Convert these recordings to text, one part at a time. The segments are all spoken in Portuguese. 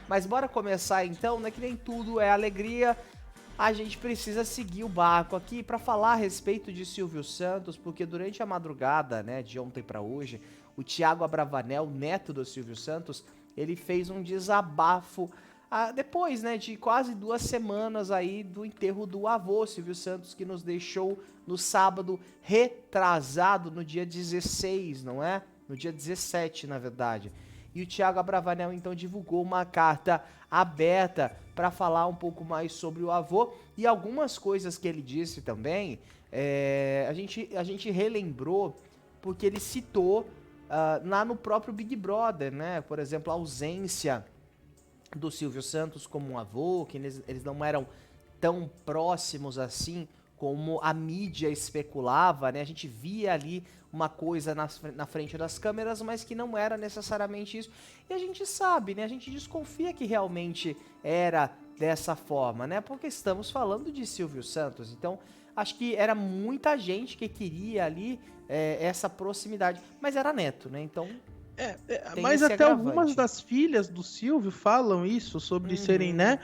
Mas bora começar então, né? Que nem tudo é alegria. A gente precisa seguir o barco aqui para falar a respeito de Silvio Santos, porque durante a madrugada, né, de ontem para hoje, o Thiago Abravanel, neto do Silvio Santos, ele fez um desabafo depois, né, de quase 2 semanas aí do enterro do avô Silvio Santos, que nos deixou no sábado retrasado, no dia 16, não é? No dia 17, na verdade. E o Thiago Abravanel então divulgou uma carta aberta para falar um pouco mais sobre o avô e algumas coisas que ele disse também. A gente relembrou porque ele citou lá no próprio Big Brother, né? Por exemplo, a ausência do Silvio Santos como um avô, que eles não eram tão próximos assim como a mídia especulava, né? A gente via ali uma coisa na frente das câmeras, mas que não era necessariamente isso. E a gente sabe, né? A gente desconfia que realmente era dessa forma, né? Porque estamos falando de Silvio Santos. Então, acho que era muita gente que queria ali essa proximidade. Mas era neto, né? Então, tem Mas esse até algumas agravante. das filhas do Silvio falam isso, sobre serem, Uhum. né,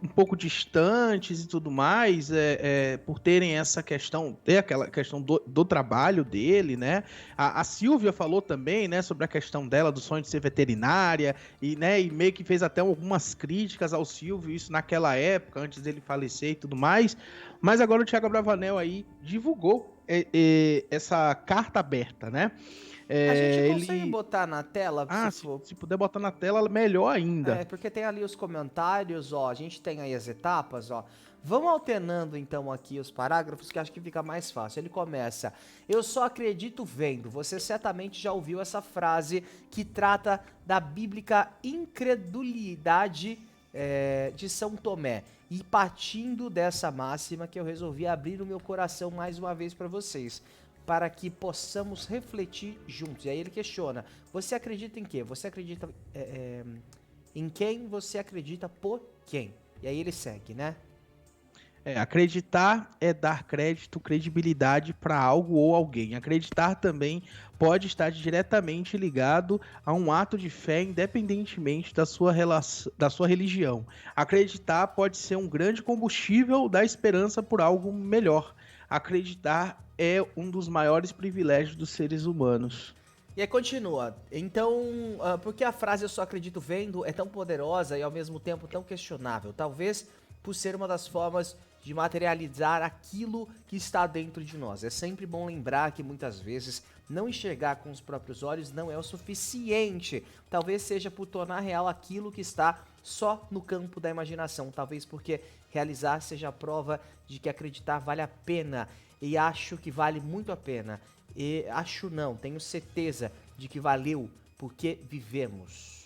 um pouco distantes e tudo mais, por terem essa questão, ter aquela questão do trabalho dele, né? A Silvia falou também, né, sobre a questão dela, do sonho de ser veterinária, e, né, e meio que fez até algumas críticas ao Silvio, isso naquela época, antes dele falecer e tudo mais. Mas agora o Thiago Bravanel aí divulgou essa carta aberta, né? A gente consegue Ele botar na tela, se Ah, for. se puder botar na tela, melhor ainda. Porque tem ali os comentários, ó. A gente tem aí as etapas, ó. Vamos alternando então aqui os parágrafos, que acho que fica mais fácil. Ele começa: Eu só acredito vendo. Você certamente já ouviu essa frase que trata da bíblica incredulidade de São Tomé. E partindo dessa máxima que eu resolvi abrir o meu coração mais uma vez para vocês, para que possamos refletir juntos. E aí ele questiona: você acredita em quê? Você acredita em quem? Você acredita por quem? E aí ele segue, né? Acreditar é dar crédito, credibilidade para algo ou alguém. Acreditar também pode estar diretamente ligado a um ato de fé, independentemente da sua relação, da sua religião. Acreditar pode ser um grande combustível da esperança por algo melhor. Acreditar é um dos maiores privilégios dos seres humanos. E aí continua. Então, por que a frase eu só acredito vendo é tão poderosa e ao mesmo tempo tão questionável? Talvez por ser uma das formas de materializar aquilo que está dentro de nós. É sempre bom lembrar que muitas vezes não enxergar com os próprios olhos não é o suficiente. Talvez seja por tornar real aquilo que está só no campo da imaginação. Talvez porque realizar seja a prova de que acreditar vale a pena. E acho que vale muito a pena. E acho não, tenho certeza de que valeu porque vivemos.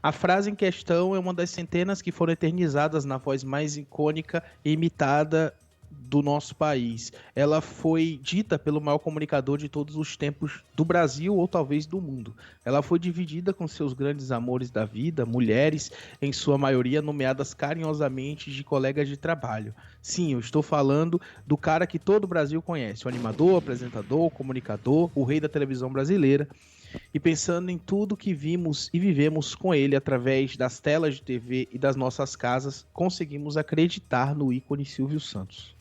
A frase em questão é uma das centenas que foram eternizadas na voz mais icônica e imitada do nosso país. Ela foi dita pelo maior comunicador de todos os tempos do Brasil ou talvez do mundo. Ela foi dividida com seus grandes amores da vida, mulheres, em sua maioria nomeadas carinhosamente de colegas de trabalho. Sim, eu estou falando do cara que todo o Brasil conhece, o animador, apresentador, comunicador, o rei da televisão brasileira. E pensando em tudo que vimos e vivemos com ele através das telas de TV e das nossas casas, conseguimos acreditar no ícone Silvio Santos.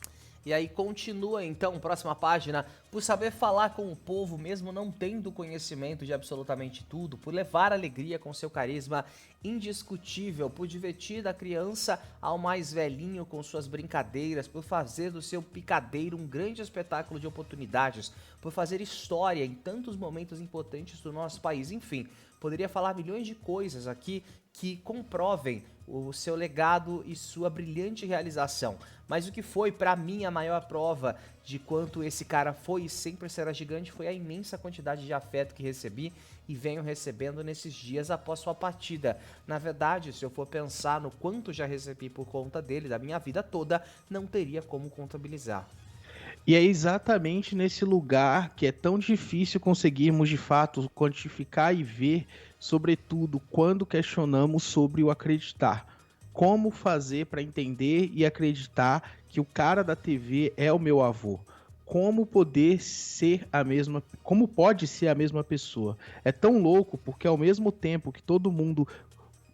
E aí continua então, próxima página, por saber falar com o povo mesmo não tendo conhecimento de absolutamente tudo, por levar alegria com seu carisma indiscutível, por divertir da criança ao mais velhinho com suas brincadeiras, por fazer do seu picadeiro um grande espetáculo de oportunidades, por fazer história em tantos momentos importantes do nosso país, enfim, poderia falar milhões de coisas aqui que comprovem o seu legado e sua brilhante realização. Mas o que foi para mim a maior prova de quanto esse cara foi e sempre será gigante foi a imensa quantidade de afeto que recebi e venho recebendo nesses dias após sua partida. Na verdade, se eu for pensar no quanto já recebi por conta dele da minha vida toda, não teria como contabilizar. E é exatamente nesse lugar que é tão difícil conseguirmos de fato quantificar e ver, sobretudo quando questionamos sobre o acreditar. Como fazer para entender e acreditar que o cara da TV é o meu avô? Como poder ser a mesma, como pode ser a mesma pessoa? É tão louco porque ao mesmo tempo que todo mundo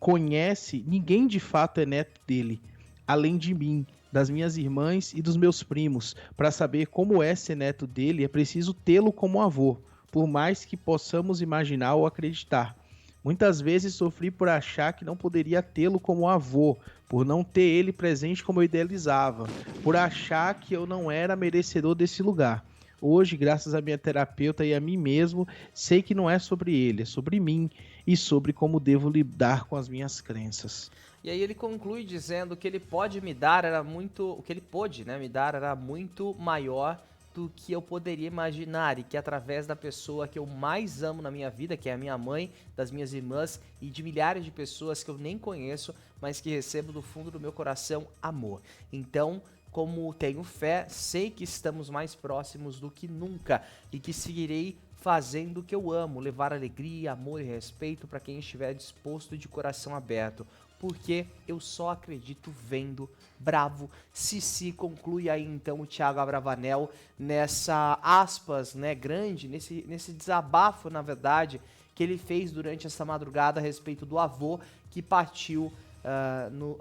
conhece, ninguém de fato é neto dele, além de mim, das minhas irmãs e dos meus primos. Para saber como é ser neto dele, é preciso tê-lo como avô, por mais que possamos imaginar ou acreditar. Muitas vezes sofri por achar que não poderia tê-lo como avô, por não ter ele presente como eu idealizava, por achar que eu não era merecedor desse lugar. Hoje, graças à minha terapeuta e a mim mesmo, sei que não é sobre ele, é sobre mim e sobre como devo lidar com as minhas crenças. E aí ele conclui dizendo que ele pode me dar era muito, o que ele pôde, né, me dar era muito maior do que eu poderia imaginar e que através da pessoa que eu mais amo na minha vida, que é a minha mãe, das minhas irmãs e de milhares de pessoas que eu nem conheço, mas que recebo do fundo do meu coração amor. Então, como tenho fé, sei que estamos mais próximos do que nunca e que seguirei fazendo o que eu amo, levar alegria, amor e respeito para quem estiver disposto e de coração aberto, porque eu só acredito vendo. Bravo, Cici, conclui aí então o Thiago Abravanel nessa aspas, né, grande, nesse desabafo, na verdade, que ele fez durante essa madrugada a respeito do avô que partiu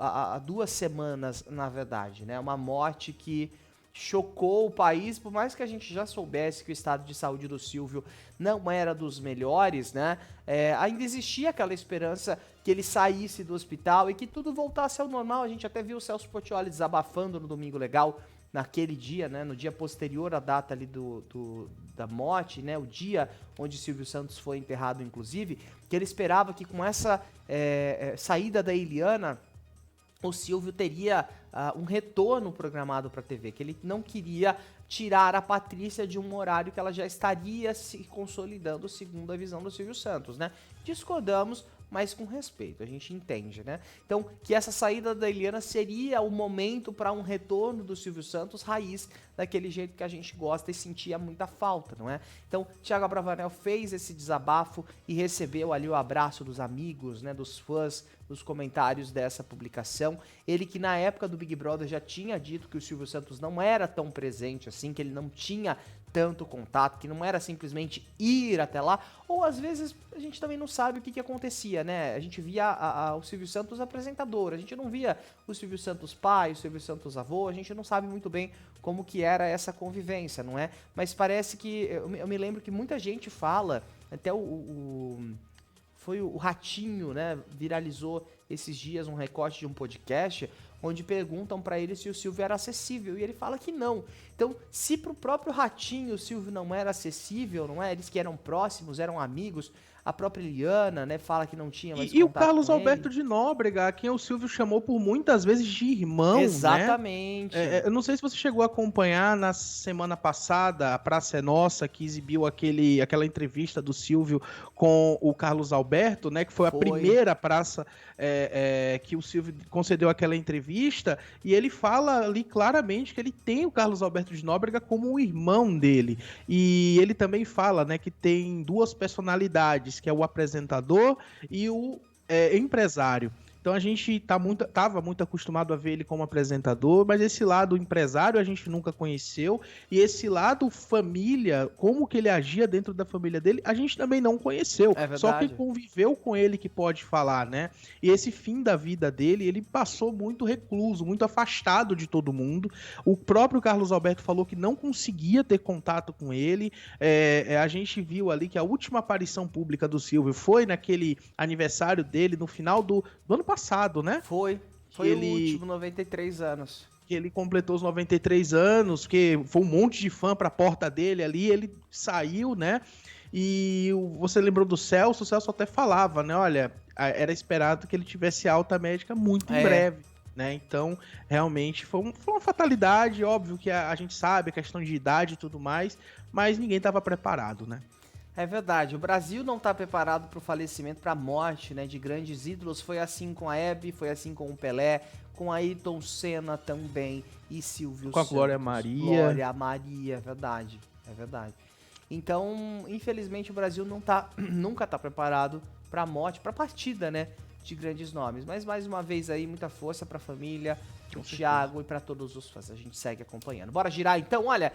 há 2 semanas, na verdade, né? Uma morte que chocou o país, por mais que a gente já soubesse que o estado de saúde do Silvio não era dos melhores, né? Ainda existia aquela esperança que ele saísse do hospital e que tudo voltasse ao normal. A gente até viu o Celso Portiolli desabafando no Domingo Legal, naquele dia, né? No dia posterior à data ali da morte, né? O dia onde Silvio Santos foi enterrado, inclusive, que ele esperava que com essa saída da Eliana, o Silvio teria um retorno programado para a TV, que ele não queria tirar a Patrícia de um horário que ela já estaria se consolidando, segundo a visão do Silvio Santos, né? Discordamos, mas com respeito, a gente entende, né? Então, que essa saída da Eliana seria o momento para um retorno do Silvio Santos raiz, daquele jeito que a gente gosta e sentia muita falta, não é? Então, Thiago Abravanel fez esse desabafo e recebeu ali o abraço dos amigos, né, dos fãs, nos comentários dessa publicação. Ele que na época do Big Brother já tinha dito que o Silvio Santos não era tão presente assim, que ele não tinha tanto contato, que não era simplesmente ir até lá, ou às vezes a gente também não sabe o que acontecia, né? A gente via o Silvio Santos apresentador, a gente não via o Silvio Santos pai, o Silvio Santos avô, a gente não sabe muito bem como que era essa convivência, não é? Mas parece que, eu me lembro que muita gente fala, até foi o Ratinho, né, viralizou esses dias um recorte de um podcast onde perguntam pra ele se o Silvio era acessível, e ele fala que não. Então, se pro próprio Ratinho o Silvio não era acessível, não é? Eles que eram próximos, eram amigos, a própria Eliana, né, fala que não tinha mais E o contato Carlos com Alberto ele. de Nóbrega, a quem o Silvio chamou por muitas vezes de irmão, né? Exatamente. Eu não sei se você chegou a acompanhar na semana passada, a Praça é Nossa, que exibiu aquela entrevista do Silvio com o Carlos Alberto, né? Que foi a primeira praça que o Silvio concedeu aquela entrevista, e ele fala ali claramente que ele tem o Carlos Alberto de Nóbrega como o irmão dele. E ele também fala, né, que tem 2 personalidades, que é o apresentador e o empresário. Então a gente estava muito acostumado a ver ele como apresentador, mas esse lado empresário a gente nunca conheceu, e esse lado família, como que ele agia dentro da família dele, a gente também não conheceu. É verdade. Só quem conviveu com ele que pode falar, né? E esse fim da vida dele, ele passou muito recluso, muito afastado de todo mundo. O próprio Carlos Alberto falou que não conseguia ter contato com ele. A gente viu ali que a última aparição pública do Silvio foi naquele aniversário dele, no final do ano passado, né? Foi o último, 93 anos. Que ele completou os 93 anos, que foi um monte de fã pra porta dele ali, ele saiu, né? E você lembrou do Celso? O Celso até falava, né? Olha, era esperado que ele tivesse alta médica muito em breve, né? Então, realmente, foi uma fatalidade. Óbvio que a gente sabe a questão de idade e tudo mais, mas ninguém estava preparado, né? É verdade, o Brasil não está preparado para o falecimento, para a morte, né, de grandes ídolos. Foi assim com a Hebe, foi assim com o Pelé, com a Ayrton Senna também e Silvio Santos. Com a Glória Maria. Glória Maria, é verdade, é verdade. Então, infelizmente, o Brasil nunca tá preparado para a morte, para a partida, né, de grandes nomes. Mas mais uma vez aí, muita força para a família, o Thiago e para todos os fãs. A gente segue acompanhando. Bora girar então, olha,